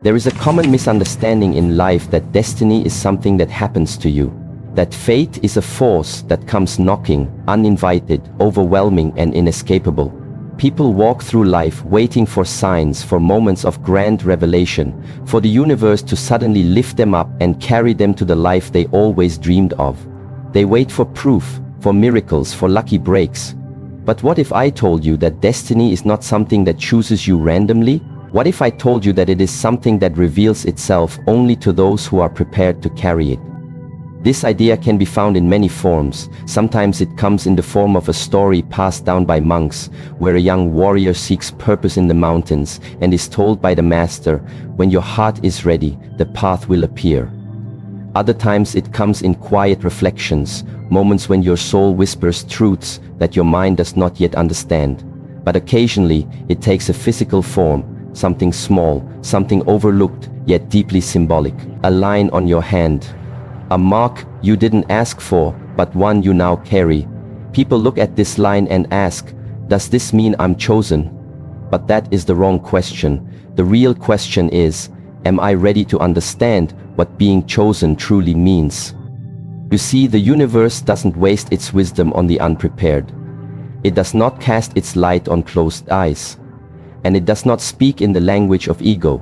There is a common misunderstanding in life that destiny is something that happens to you. That fate is a force that comes knocking, uninvited, overwhelming and inescapable. People walk through life waiting for signs, for moments of grand revelation, for the universe to suddenly lift them up and carry them to the life they always dreamed of. They wait for proof, for miracles, for lucky breaks. But what if I told you that destiny is not something that chooses you randomly? What if I told you that it is something that reveals itself only to those who are prepared to carry it? This idea can be found in many forms. Sometimes it comes in the form of a story passed down by monks, where a young warrior seeks purpose in the mountains and is told by the master, "When your heart is ready, the path will appear." Other times it comes in quiet reflections, moments when your soul whispers truths that your mind does not yet understand. But occasionally it takes a physical form, something small, something overlooked, yet deeply symbolic. A line on your hand. A mark you didn't ask for, but one you now carry. People look at this line and ask, does this mean I'm chosen? But that is the wrong question. The real question is, am I ready to understand what being chosen truly means? You see, the universe doesn't waste its wisdom on the unprepared. It does not cast its light on closed eyes. And it does not speak in the language of ego.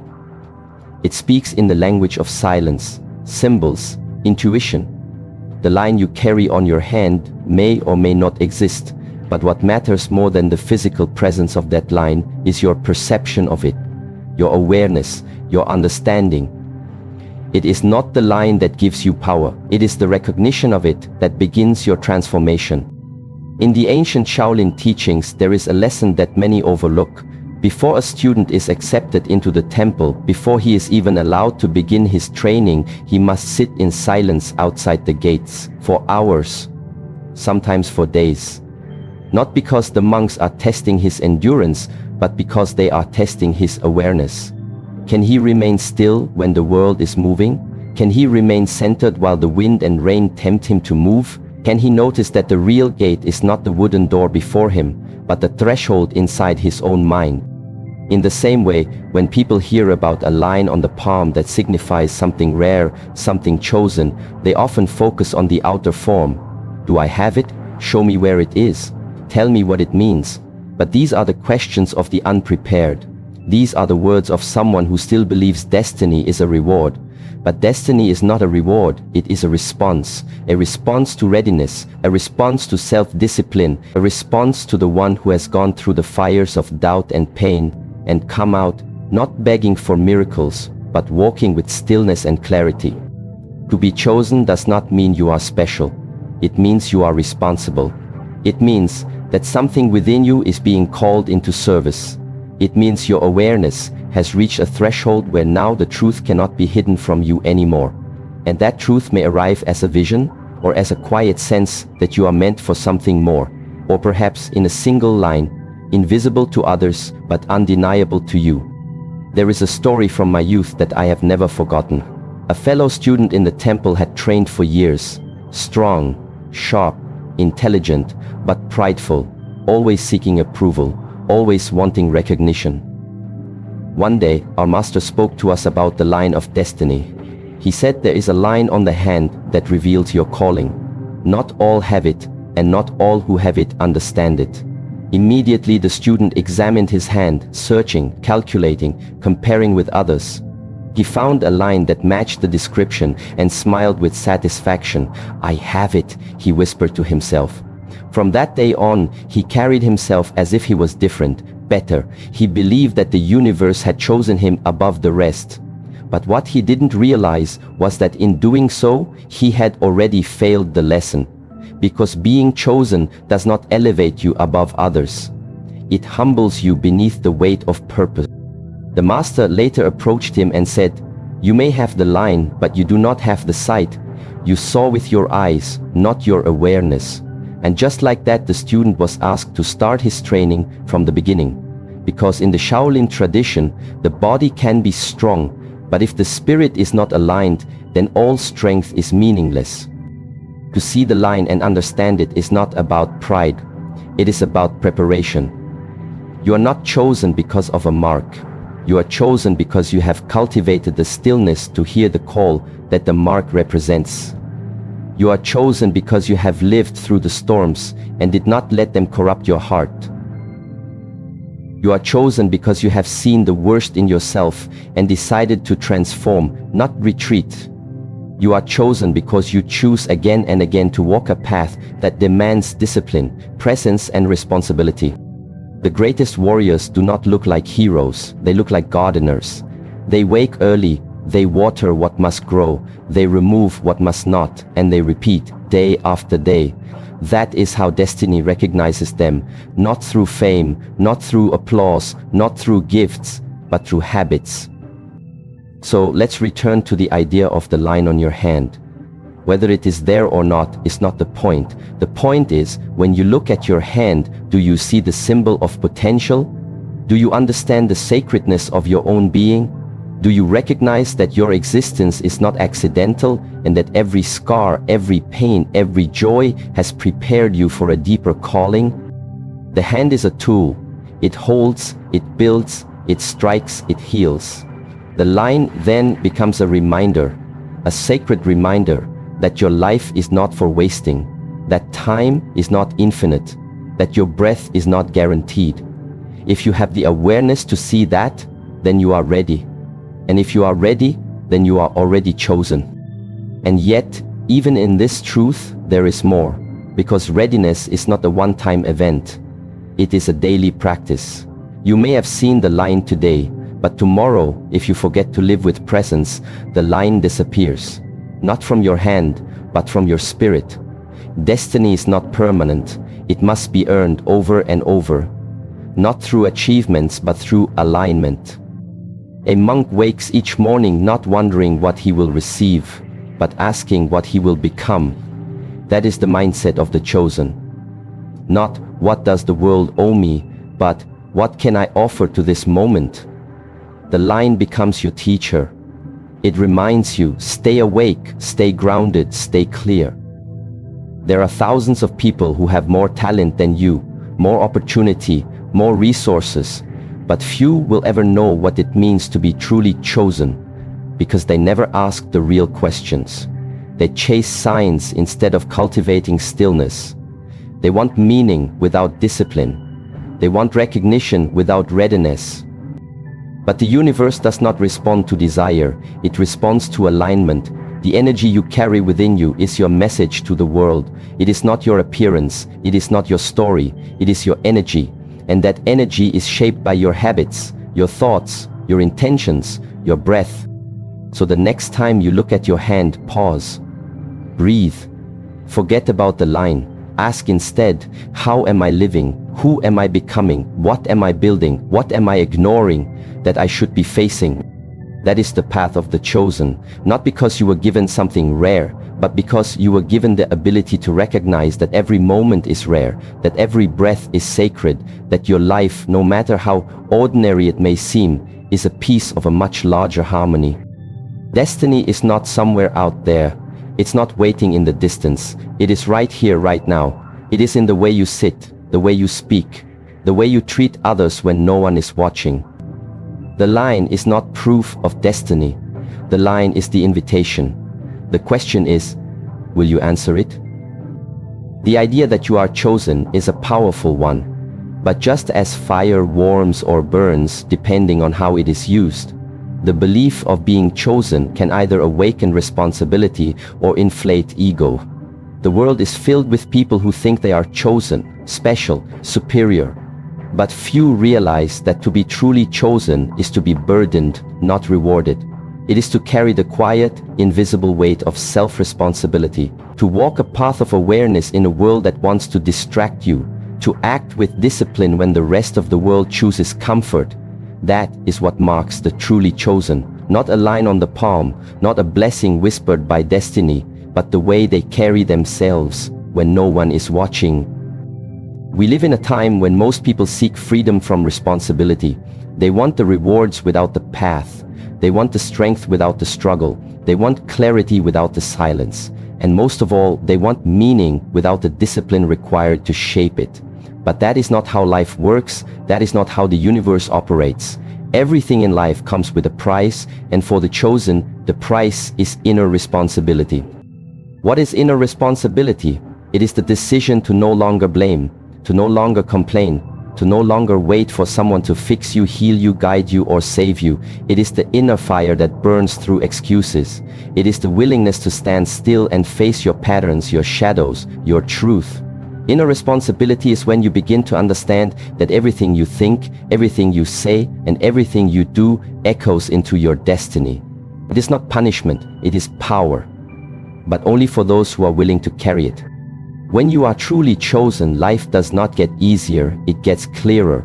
It speaks in the language of silence, symbols, intuition. The line you carry on your hand may or may not exist, but what matters more than the physical presence of that line is your perception of it, your awareness, your understanding. It is not the line that gives you power, it is the recognition of it that begins your transformation. In the ancient Shaolin teachings, there is a lesson that many overlook. Before a student is accepted into the temple, before he is even allowed to begin his training, he must sit in silence outside the gates, for hours, sometimes for days. Not because the monks are testing his endurance, but because they are testing his awareness. Can he remain still when the world is moving? Can he remain centered while the wind and rain tempt him to move? Can he notice that the real gate is not the wooden door before him, but the threshold inside his own mind? In the same way, when people hear about a line on the palm that signifies something rare, something chosen, they often focus on the outer form. Do I have it? Show me where it is. Tell me what it means. But these are the questions of the unprepared. These are the words of someone who still believes destiny is a reward. But destiny is not a reward, it is a response to readiness, a response to self-discipline, a response to the one who has gone through the fires of doubt and pain, and come out, not begging for miracles, but walking with stillness and clarity. To be chosen does not mean you are special. It means you are responsible. It means that something within you is being called into service. It means your awareness has reached a threshold where now the truth cannot be hidden from you anymore. And that truth may arrive as a vision, or as a quiet sense that you are meant for something more, or perhaps in a single line, invisible to others but undeniable to you. There is a story from my youth that I have never forgotten. A fellow student in the temple had trained for years, strong, sharp, intelligent, but prideful, always seeking approval, always wanting recognition. One day, our master spoke to us about the line of destiny. He said there is a line on the hand that reveals your calling. Not all have it, and not all who have it understand it. Immediately the student examined his hand, searching, calculating, comparing with others. He found a line that matched the description and smiled with satisfaction. "I have it," he whispered to himself. From that day on, he carried himself as if he was different, better. He believed that the universe had chosen him above the rest. But what he didn't realize was that in doing so, he had already failed the lesson. Because being chosen does not elevate you above others. It humbles you beneath the weight of purpose. The master later approached him and said, "You may have the line, but you do not have the sight. You saw with your eyes, not your awareness." And just like that, the student was asked to start his training from the beginning. Because in the Shaolin tradition, the body can be strong, but if the spirit is not aligned, then all strength is meaningless. To see the line and understand it is not about pride, it is about preparation. You are not chosen because of a mark. You are chosen because you have cultivated the stillness to hear the call that the mark represents. You are chosen because you have lived through the storms and did not let them corrupt your heart. You are chosen because you have seen the worst in yourself and decided to transform, not retreat. You are chosen because you choose again and again to walk a path that demands discipline, presence, and responsibility. The greatest warriors do not look like heroes, they look like gardeners. They wake early, they water what must grow, they remove what must not, and they repeat day after day. That is how destiny recognizes them, not through fame, not through applause, not through gifts, but through habits. So let's return to the idea of the line on your hand. Whether it is there or not is not the point. The point is, when you look at your hand, do you see the symbol of potential? Do you understand the sacredness of your own being? Do you recognize that your existence is not accidental and that every scar, every pain, every joy has prepared you for a deeper calling? The hand is a tool. It holds, it builds, it strikes, it heals. The line then becomes a reminder, a sacred reminder that your life is not for wasting, that time is not infinite, that your breath is not guaranteed. If you have the awareness to see that, then you are ready. And if you are ready, then you are already chosen. And yet, even in this truth, there is more, because readiness is not a one-time event. It is a daily practice. You may have seen the line today, but tomorrow, if you forget to live with presence, the line disappears. Not from your hand, but from your spirit. Destiny is not permanent. It must be earned over and over. Not through achievements, but through alignment. A monk wakes each morning not wondering what he will receive, but asking what he will become. That is the mindset of the chosen. Not, what does the world owe me, but, what can I offer to this moment? The line becomes your teacher. It reminds you, stay awake, stay grounded, stay clear. There are thousands of people who have more talent than you, more opportunity, more resources, but few will ever know what it means to be truly chosen, because they never ask the real questions. They chase signs instead of cultivating stillness. They want meaning without discipline. They want recognition without readiness. But the universe does not respond to desire, it responds to alignment. The energy you carry within you is your message to the world. It is not your appearance, it is not your story, it is your energy. And that energy is shaped by your habits, your thoughts, your intentions, your breath. So the next time you look at your hand, pause. Breathe. Forget about the line. Ask instead, how am I living? Who am I becoming? What am I building? What am I ignoring that I should be facing? That is the path of the chosen, not because you were given something rare, but because you were given the ability to recognize that every moment is rare, that every breath is sacred, that your life, no matter how ordinary it may seem, is a piece of a much larger harmony. Destiny is not somewhere out there. It's not waiting in the distance. It is right here, right now. It is in the way you sit, the way you speak, the way you treat others when no one is watching. The line is not proof of destiny. The line is the invitation. The question is, will you answer it? The idea that you are chosen is a powerful one, but just as fire warms or burns depending on how it is used, the belief of being chosen can either awaken responsibility or inflate ego. The world is filled with people who think they are chosen, special, superior. But few realize that to be truly chosen is to be burdened, not rewarded. It is to carry the quiet, invisible weight of self-responsibility, to walk a path of awareness in a world that wants to distract you, to act with discipline when the rest of the world chooses comfort. That is what marks the truly chosen, not a line on the palm, not a blessing whispered by destiny, but the way they carry themselves when no one is watching. We live in a time when most people seek freedom from responsibility. They want the rewards without the path. They want the strength without the struggle. They want clarity without the silence. And most of all, they want meaning without the discipline required to shape it. But that is not how life works. That is not how the universe operates. Everything in life comes with a price, and for the chosen, the price is inner responsibility. What is inner responsibility? It is the decision to no longer blame, to no longer complain, to no longer wait for someone to fix you, heal you, guide you, or save you. It is the inner fire that burns through excuses. It is the willingness to stand still and face your patterns, your shadows, your truth. Inner responsibility is when you begin to understand that everything you think, everything you say, and everything you do echoes into your destiny. It is not punishment, it is power, but only for those who are willing to carry it. When you are truly chosen, life does not get easier, it gets clearer.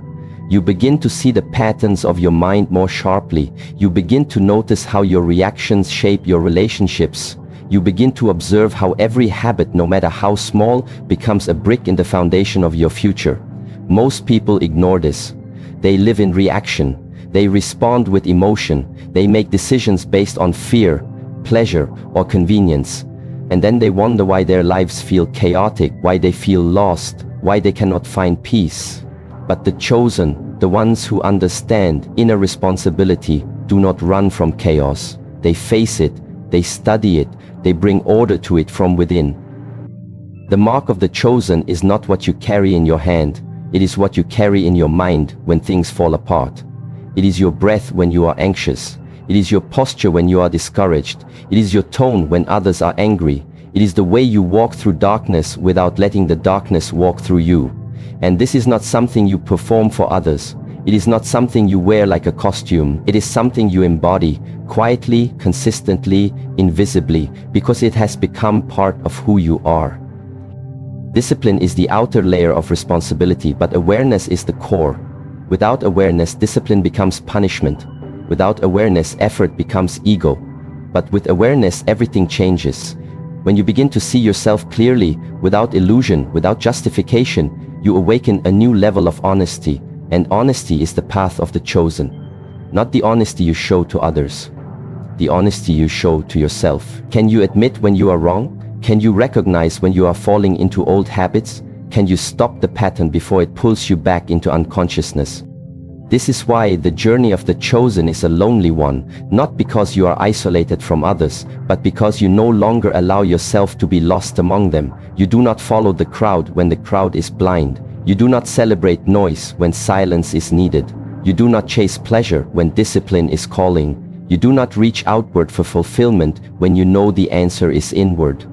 You begin to see the patterns of your mind more sharply. You begin to notice how your reactions shape your relationships. You begin to observe how every habit, no matter how small, becomes a brick in the foundation of your future. Most people ignore this. They live in reaction. They respond with emotion. They make decisions based on fear, pleasure, or convenience. And then they wonder why their lives feel chaotic, why they feel lost, why they cannot find peace. But the chosen, the ones who understand inner responsibility, do not run from chaos. They face it, they study it, they bring order to it from within. The mark of the chosen is not what you carry in your hand, it is what you carry in your mind when things fall apart. It is your breath when you are anxious. It is your posture when you are discouraged. It is your tone when others are angry. It is the way you walk through darkness without letting the darkness walk through you. And this is not something you perform for others. It is not something you wear like a costume. It is something you embody, quietly, consistently, invisibly, because it has become part of who you are. Discipline is the outer layer of responsibility, but awareness is the core. Without awareness, discipline becomes punishment. Without awareness, effort becomes ego. But with awareness, everything changes. When you begin to see yourself clearly, without illusion, without justification, you awaken a new level of honesty. And honesty is the path of the chosen. Not the honesty you show to others. The honesty you show to yourself. Can you admit when you are wrong? Can you recognize when you are falling into old habits? Can you stop the pattern before it pulls you back into unconsciousness? This is why the journey of the chosen is a lonely one, not because you are isolated from others, but because you no longer allow yourself to be lost among them. You do not follow the crowd when the crowd is blind. You do not celebrate noise when silence is needed. You do not chase pleasure when discipline is calling. You do not reach outward for fulfillment when you know the answer is inward.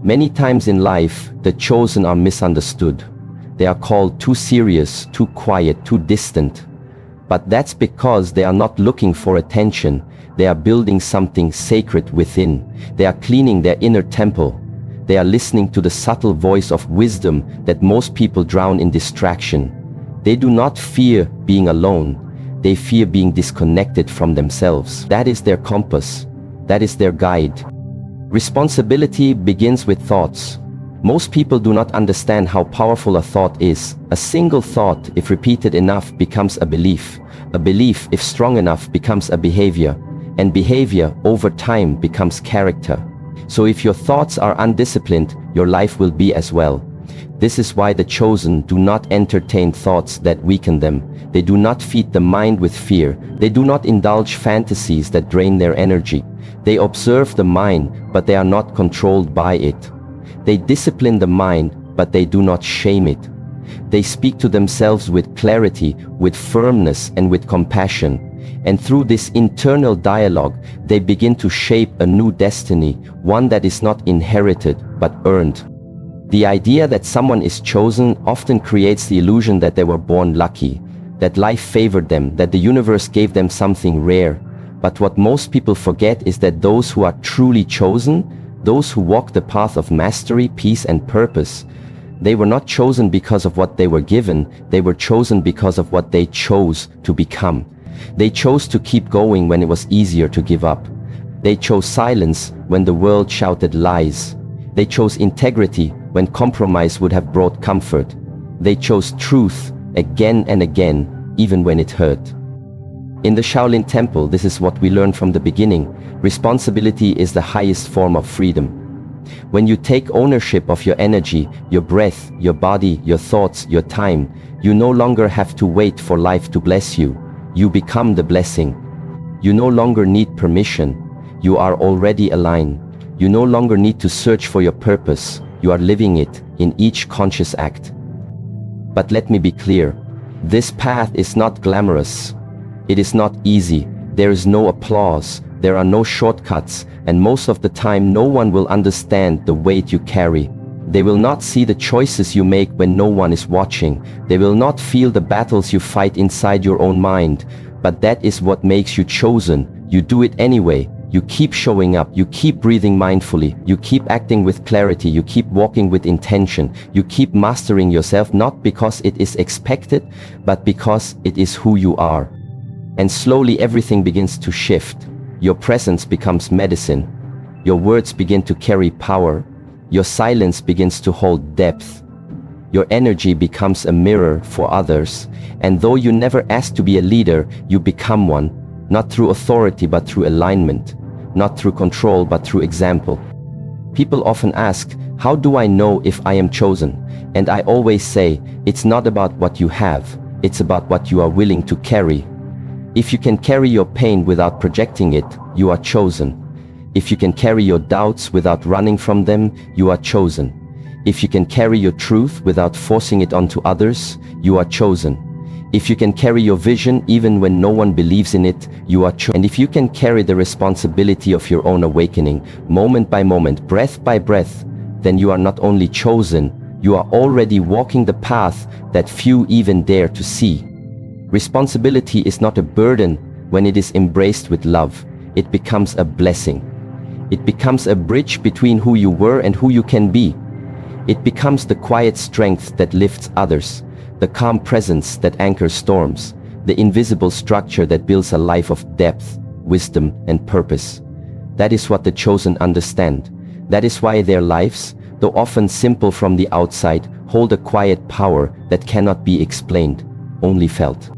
Many times in life, the chosen are misunderstood. They are called too serious, too quiet, too distant. But that's because they are not looking for attention. They are building something sacred within. They are cleaning their inner temple. They are listening to the subtle voice of wisdom that most people drown in distraction. They do not fear being alone. They fear being disconnected from themselves. That is their compass. That is their guide. Responsibility begins with thoughts. Most people do not understand how powerful a thought is. A single thought, if repeated enough, becomes a belief. A belief, if strong enough, becomes a behavior. And behavior, over time, becomes character. So if your thoughts are undisciplined, your life will be as well. This is why the chosen do not entertain thoughts that weaken them. They do not feed the mind with fear. They do not indulge fantasies that drain their energy. They observe the mind, but they are not controlled by it. They discipline the mind, but they do not shame it. They speak to themselves with clarity, with firmness, and with compassion. And through this internal dialogue, they begin to shape a new destiny, one that is not inherited, but earned. The idea that someone is chosen often creates the illusion that they were born lucky, that life favored them, that the universe gave them something rare. But what most people forget is that those who are truly chosen, those who walk the path of mastery, peace, and purpose, they were not chosen because of what they were given, they were chosen because of what they chose to become. They chose to keep going when it was easier to give up. They chose silence when the world shouted lies. They chose integrity when compromise would have brought comfort. They chose truth again and again, even when it hurt. In the Shaolin Temple, this is what we learned from the beginning. Responsibility is the highest form of freedom. When you take ownership of your energy, your breath, your body, your thoughts, your time, you no longer have to wait for life to bless you. You become the blessing. You no longer need permission. You are already aligned. You no longer need to search for your purpose. You are living it in each conscious act. But let me be clear. This path is not glamorous. It is not easy. There is no applause. There are no shortcuts. And most of the time no one will understand the weight you carry. They will not see the choices you make when no one is watching. They will not feel the battles you fight inside your own mind. But that is what makes you chosen. You do it anyway. You keep showing up. You keep breathing mindfully. You keep acting with clarity. You keep walking with intention. You keep mastering yourself, not because it is expected, but because it is who you are. And slowly everything begins to shift. Your presence becomes medicine. Your words begin to carry power. Your silence begins to hold depth. Your energy becomes a mirror for others. And though you never asked to be a leader, you become one, not through authority but through alignment, not through control but through example. People often ask, how do I know if I am chosen? And I always say, it's not about what you have, it's about what you are willing to carry. If you can carry your pain without projecting it, you are chosen. If you can carry your doubts without running from them, you are chosen. If you can carry your truth without forcing it onto others, you are chosen. If you can carry your vision even when no one believes in it, you are chosen. And if you can carry the responsibility of your own awakening, moment by moment, breath by breath, then you are not only chosen, you are already walking the path that few even dare to see. Responsibility is not a burden when it is embraced with love. It becomes a blessing. It becomes a bridge between who you were and who you can be. It becomes the quiet strength that lifts others, the calm presence that anchors storms, the invisible structure that builds a life of depth, wisdom, and purpose. That is what the chosen understand. That is why their lives, though often simple from the outside, hold a quiet power that cannot be explained, only felt.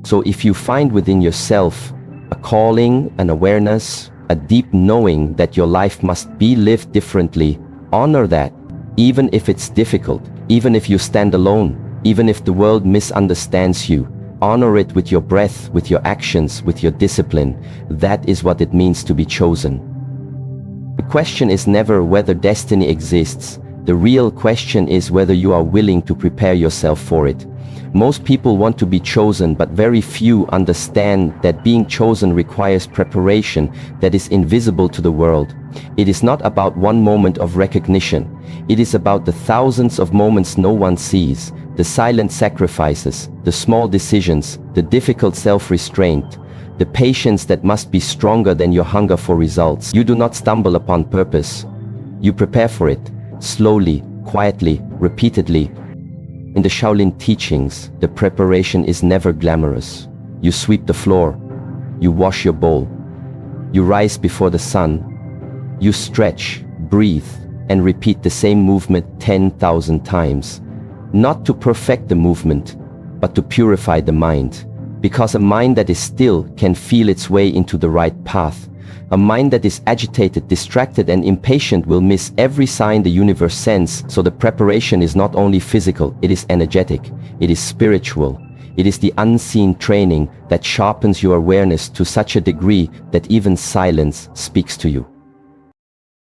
So if you find within yourself a calling, an awareness, a deep knowing that your life must be lived differently, honor that, even if it's difficult, even if you stand alone, even if the world misunderstands you. Honor it with your breath, with your actions, with your discipline. That is what it means to be chosen. The question is never whether destiny exists. The real question is whether you are willing to prepare yourself for it. Most people want to be chosen, but very few understand that being chosen requires preparation that is invisible to the world. It is not about one moment of recognition. It is about the thousands of moments no one sees, the silent sacrifices, the small decisions, the difficult self-restraint, the patience that must be stronger than your hunger for results. You do not stumble upon purpose. You prepare for it, slowly, quietly, repeatedly. In the Shaolin teachings, the preparation is never glamorous. You sweep the floor, you wash your bowl, you rise before the sun, you stretch, breathe, and repeat the same movement 10,000 times. Not to perfect the movement, but to purify the mind. Because a mind that is still can feel its way into the right path. A mind that is agitated, distracted, and impatient will miss every sign the universe sends. So the preparation is not only physical, it is energetic, it is spiritual. It is the unseen training that sharpens your awareness to such a degree that even silence speaks to you.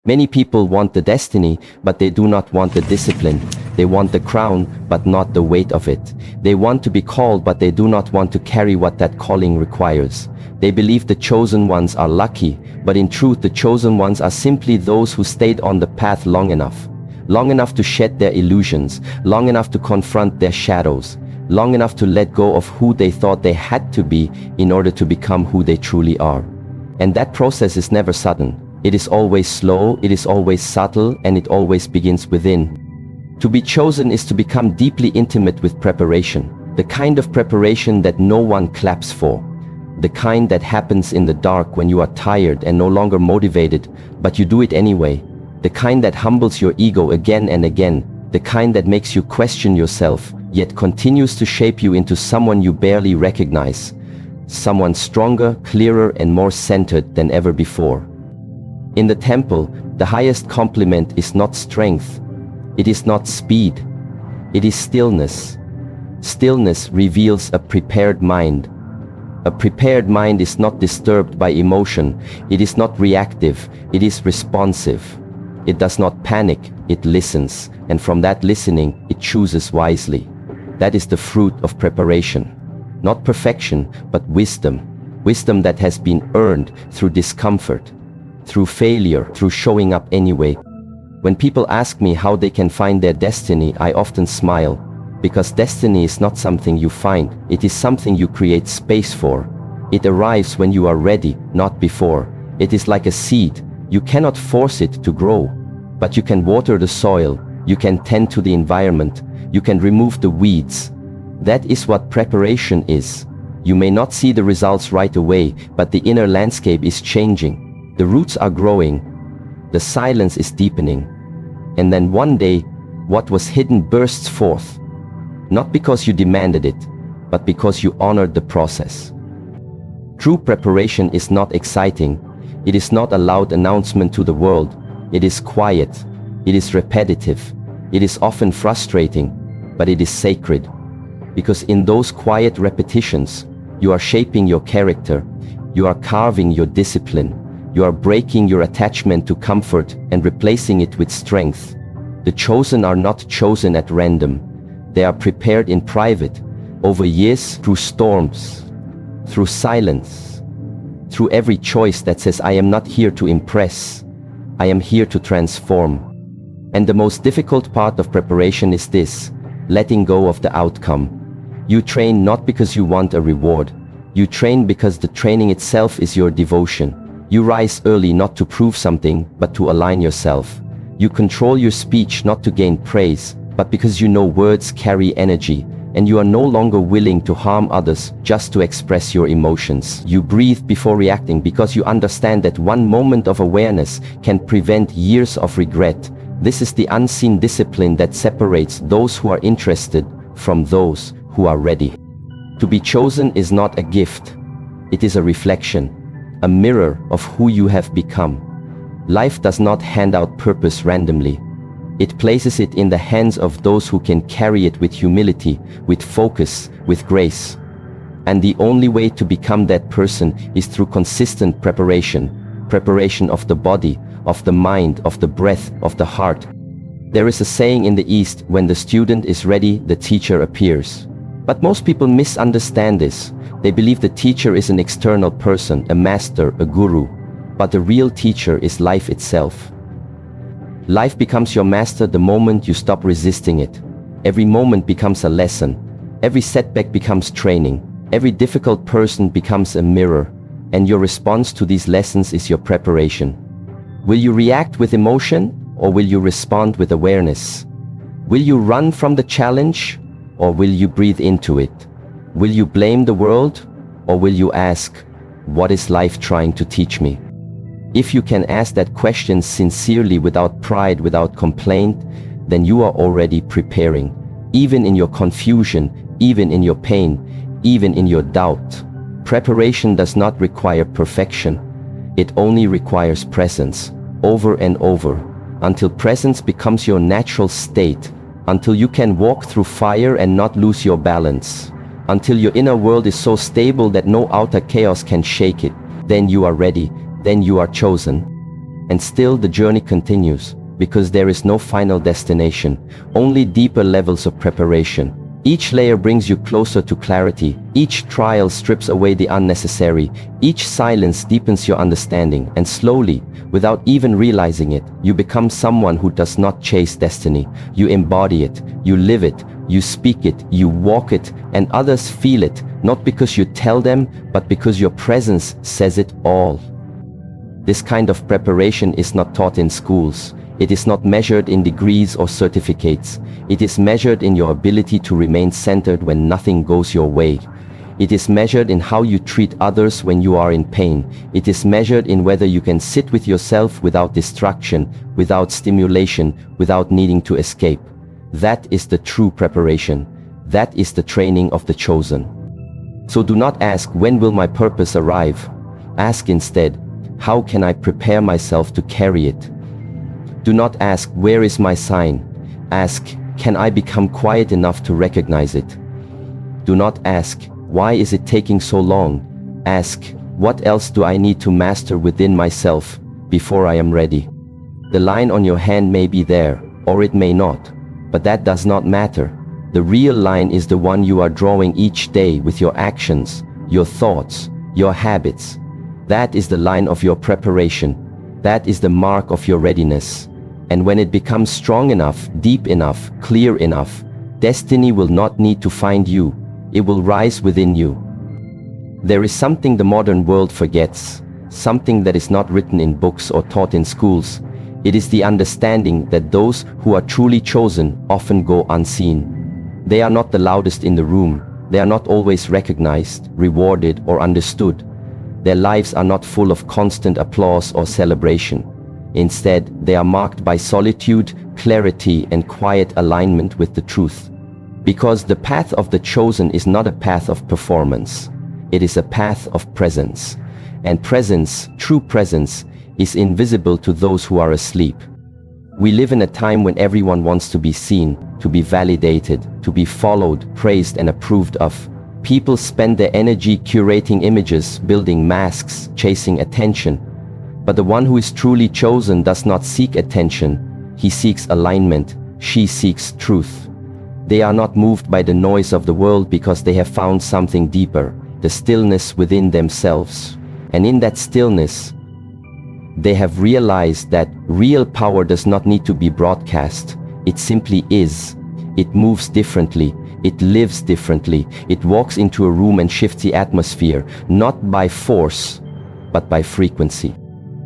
Many people want the destiny, but they do not want the discipline. They want the crown, but not the weight of it. They want to be called, but they do not want to carry what that calling requires. They believe the chosen ones are lucky, but in truth the chosen ones are simply those who stayed on the path long enough to shed their illusions, long enough to confront their shadows, long enough to let go of who they thought they had to be in order to become who they truly are. And that process is never sudden. It is always slow, it is always subtle, and it always begins within. To be chosen is to become deeply intimate with preparation, the kind of preparation that no one claps for, the kind that happens in the dark when you are tired and no longer motivated, but you do it anyway, the kind that humbles your ego again and again, the kind that makes you question yourself, yet continues to shape you into someone you barely recognize, someone stronger, clearer, and more centered than ever before. In the temple, the highest compliment is not strength, it is not speed, it is stillness. Stillness reveals a prepared mind, A prepared mind is not disturbed by emotion, it is not reactive, it is responsive. It does not panic, it listens, and from that listening, it chooses wisely. That is the fruit of preparation. Not perfection, but wisdom. Wisdom that has been earned through discomfort, through failure, through showing up anyway. When people ask me how they can find their destiny, I often smile. Because destiny is not something you find, it is something you create space for. It arrives when you are ready, not before. It is like a seed. You cannot force it to grow, but you can water the soil, you can tend to the environment, you can remove the weeds. That is what preparation is. You may not see the results right away, but the inner landscape is changing. The roots are growing. The silence is deepening. And then one day, what was hidden bursts forth. Not because you demanded it, but because you honored the process. True preparation is not exciting. It is not a loud announcement to the world. It is quiet. It is repetitive. It is often frustrating, but it is sacred. Because in those quiet repetitions, you are shaping your character. You are carving your discipline. You are breaking your attachment to comfort and replacing it with strength. The chosen are not chosen at random. They are prepared in private, over years, through storms, through silence, through every choice that says, I am not here to impress, I am here to transform. And the most difficult part of preparation is this, letting go of the outcome. You train not because you want a reward. You train because the training itself is your devotion. You rise early not to prove something, but to align yourself. You control your speech not to gain praise, but because you know words carry energy, and you are no longer willing to harm others just to express your emotions. You breathe before reacting because you understand that one moment of awareness can prevent years of regret. This is the unseen discipline that separates those who are interested from those who are ready. To be chosen is not a gift. It is a reflection, a mirror of who you have become. Life does not hand out purpose randomly. It places it in the hands of those who can carry it with humility, with focus, with grace. And the only way to become that person is through consistent preparation. Preparation of the body, of the mind, of the breath, of the heart. There is a saying in the East, when the student is ready, the teacher appears. But most people misunderstand this. They believe the teacher is an external person, a master, a guru. But the real teacher is life itself. Life becomes your master the moment you stop resisting it. Every moment becomes a lesson. Every setback becomes training. Every difficult person becomes a mirror. And your response to these lessons is your preparation. Will you react with emotion, or will you respond with awareness? Will you run from the challenge, or will you breathe into it? Will you blame the world, or will you ask, what is life trying to teach me? If you can ask that question sincerely, without pride, without complaint, then you are already preparing. Even in your confusion, even in your pain, even in your doubt. Preparation does not require perfection. It only requires presence, over and over, until presence becomes your natural state, until you can walk through fire and not lose your balance, until your inner world is so stable that no outer chaos can shake it. Then you are ready. Then you are chosen. And still the journey continues, because there is no final destination, only deeper levels of preparation. Each layer brings you closer to clarity. Each trial strips away the unnecessary. Each silence deepens your understanding, and slowly, without even realizing it, you become someone who does not chase destiny. You embody it, you live it, you speak it, you walk it, and others feel it, not because you tell them, but because your presence says it all. This kind of preparation is not taught in schools. It is not measured in degrees or certificates. It is measured in your ability to remain centered when nothing goes your way. It is measured in how you treat others when you are in pain. It is measured in whether you can sit with yourself without distraction, without stimulation, without needing to escape. That is the true preparation. That is the training of the chosen. So do not ask, when will my purpose arrive? Ask instead, how can I prepare myself to carry it? Do not ask, where is my sign? Ask, can I become quiet enough to recognize it? Do not ask, why is it taking so long? Ask, what else do I need to master within myself before I am ready? The line on your hand may be there, or it may not, but that does not matter. The real line is the one you are drawing each day with your actions, your thoughts, your habits. That is the line of your preparation. That is the mark of your readiness. And when it becomes strong enough, deep enough, clear enough, destiny will not need to find you. It will rise within you. There is something the modern world forgets, something that is not written in books or taught in schools. It is the understanding that those who are truly chosen often go unseen. They are not the loudest in the room. They are not always recognized, rewarded, or understood. Their lives are not full of constant applause or celebration. Instead, they are marked by solitude, clarity, and quiet alignment with the truth. Because the path of the chosen is not a path of performance. It is a path of presence. And presence, true presence, is invisible to those who are asleep. We live in a time when everyone wants to be seen, to be validated, to be followed, praised, and approved of. People spend their energy curating images, building masks, chasing attention. But the one who is truly chosen does not seek attention. He seeks alignment. She seeks truth. They are not moved by the noise of the world because they have found something deeper, the stillness within themselves. And in that stillness, they have realized that real power does not need to be broadcast. It simply is. It moves differently. It lives differently. It walks into a room and shifts the atmosphere, not by force, but by frequency.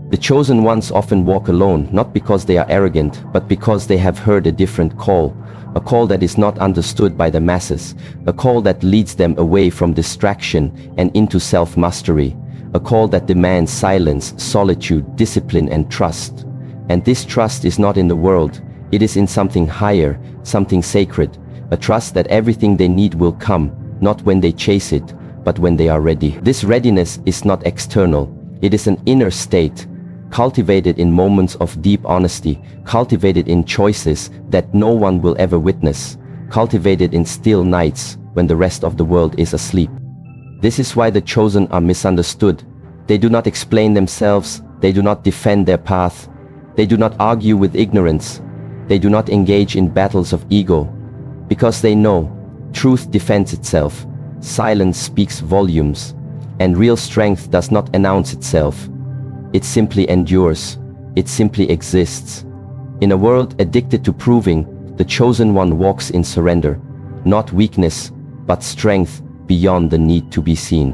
The chosen ones often walk alone, not because they are arrogant, but because they have heard a different call, a call that is not understood by the masses, a call that leads them away from distraction and into self-mastery, a call that demands silence, solitude, discipline, and trust. And this trust is not in the world, it is in something higher, something sacred, a trust that everything they need will come, not when they chase it, but when they are ready. This readiness is not external, it is an inner state, cultivated in moments of deep honesty, cultivated in choices that no one will ever witness, cultivated in still nights when the rest of the world is asleep. This is why the chosen are misunderstood. They do not explain themselves, they do not defend their path, they do not argue with ignorance, they do not engage in battles of ego, because they know truth defends itself, silence speaks volumes, and real strength does not announce itself. It simply endures, it simply exists. In a world addicted to proving, the chosen one walks in surrender, not weakness, but strength beyond the need to be seen.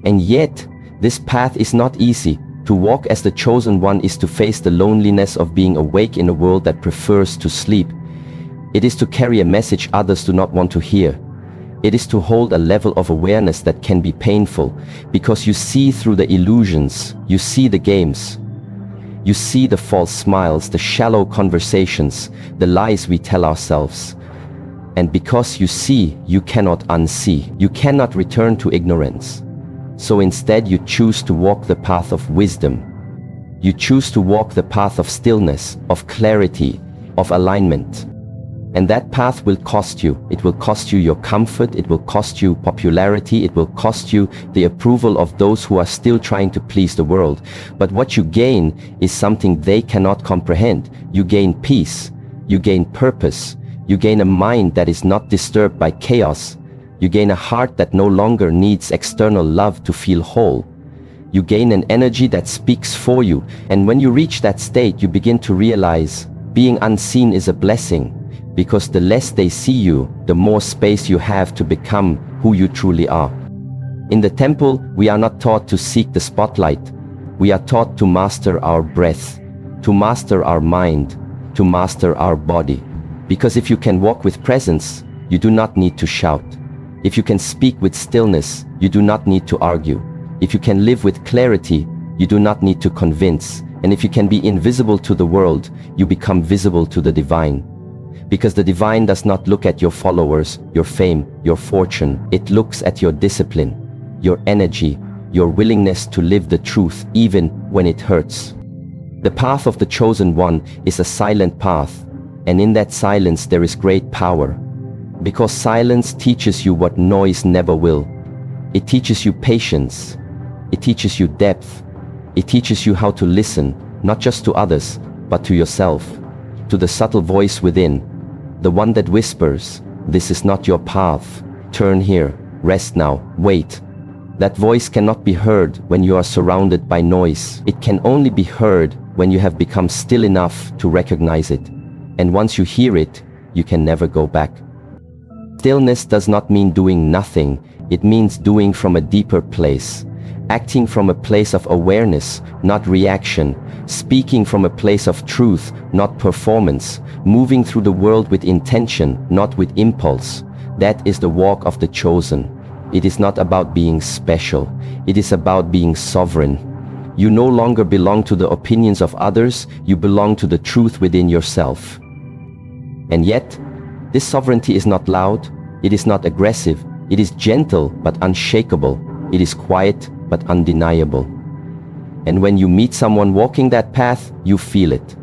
And yet, this path is not easy. To walk as the chosen one is to face the loneliness of being awake in a world that prefers to sleep. It is to carry a message others do not want to hear. It is to hold a level of awareness that can be painful, because you see through the illusions, you see the games. You see the false smiles, the shallow conversations, the lies we tell ourselves. And because you see, you cannot unsee. You cannot return to ignorance. So instead you choose to walk the path of wisdom. You choose to walk the path of stillness, of clarity, of alignment. And that path will cost you. It will cost you your comfort, it will cost you popularity, it will cost you the approval of those who are still trying to please the world. But what you gain is something they cannot comprehend. You gain peace, you gain purpose, you gain a mind that is not disturbed by chaos. You gain a heart that no longer needs external love to feel whole. You gain an energy that speaks for you. And when you reach that state, you begin to realize being unseen is a blessing, because the less they see you, the more space you have to become who you truly are. In the temple, we are not taught to seek the spotlight. We are taught to master our breath, to master our mind, to master our body. Because if you can walk with presence, you do not need to shout. If you can speak with stillness, you do not need to argue. If you can live with clarity, you do not need to convince. And if you can be invisible to the world, you become visible to the divine. Because the divine does not look at your followers, your fame, your fortune. It looks at your discipline, your energy, your willingness to live the truth even when it hurts. The path of the chosen one is a silent path. And in that silence there is great power. Because silence teaches you what noise never will. It teaches you patience. It teaches you depth. It teaches you how to listen, not just to others, but to yourself, to the subtle voice within, the one that whispers, "This is not your path. Turn here, rest now, wait." That voice cannot be heard when you are surrounded by noise. It can only be heard when you have become still enough to recognize it. And once you hear it, you can never go back. Stillness does not mean doing nothing. It means doing from a deeper place. Acting from a place of awareness, not reaction. Speaking from a place of truth, not performance. Moving through the world with intention, not with impulse. That is the walk of the chosen. It is not about being special. It is about being sovereign. You no longer belong to the opinions of others. You belong to the truth within yourself. And yet, this sovereignty is not loud. It is not aggressive. It is gentle but unshakable. It is quiet but undeniable. And when you meet someone walking that path, you feel it.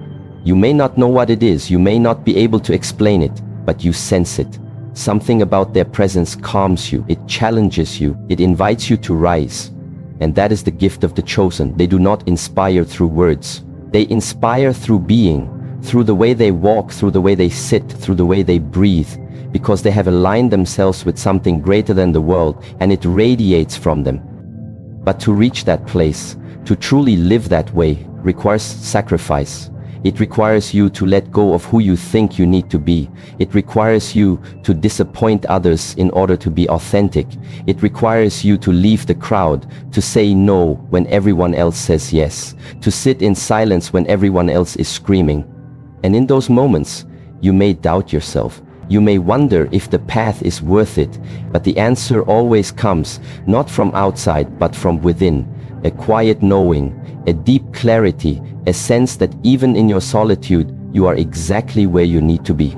You may not know what it is, you may not be able to explain it, but you sense it. Something about their presence calms you, it challenges you, it invites you to rise. And that is the gift of the chosen. They do not inspire through words. They inspire through being, through the way they walk, through the way they sit, through the way they breathe, because they have aligned themselves with something greater than the world, and it radiates from them. But to reach that place, to truly live that way, requires sacrifice. It requires you to let go of who you think you need to be. It requires you to disappoint others in order to be authentic. It requires you to leave the crowd, to say no when everyone else says yes, to sit in silence when everyone else is screaming. And in those moments, you may doubt yourself. You may wonder if the path is worth it, but the answer always comes, not from outside, but from within. A quiet knowing, a deep clarity, a sense that even in your solitude, you are exactly where you need to be.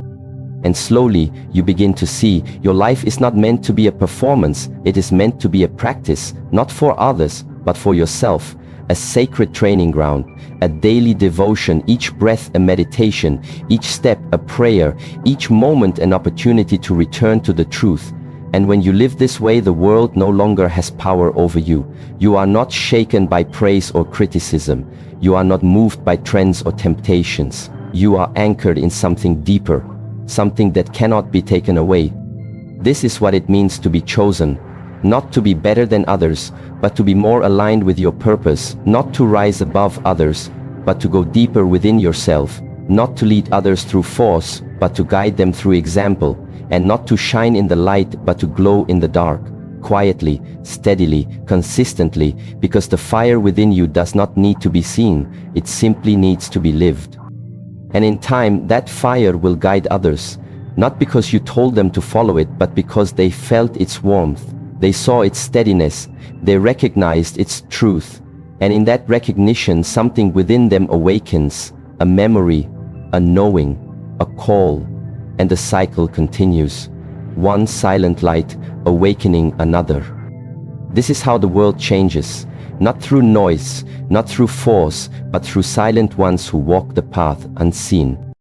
And slowly, you begin to see your life is not meant to be a performance, it is meant to be a practice, not for others, but for yourself. A sacred training ground, a daily devotion, each breath a meditation, each step a prayer, each moment an opportunity to return to the truth. And when you live this way, the world no longer has power over you. You are not shaken by praise or criticism. You are not moved by trends or temptations. You are anchored in something deeper, something that cannot be taken away. This is what it means to be chosen. Not to be better than others, but to be more aligned with your purpose, not to rise above others, but to go deeper within yourself, not to lead others through force, but to guide them through example, and not to shine in the light, but to glow in the dark, quietly, steadily, consistently, because the fire within you does not need to be seen, it simply needs to be lived. And in time, that fire will guide others, not because you told them to follow it, but because they felt its warmth. They saw its steadiness, they recognized its truth, and in that recognition something within them awakens, a memory, a knowing, a call, and the cycle continues, one silent light awakening another. This is how the world changes, not through noise, not through force, but through silent ones who walk the path unseen.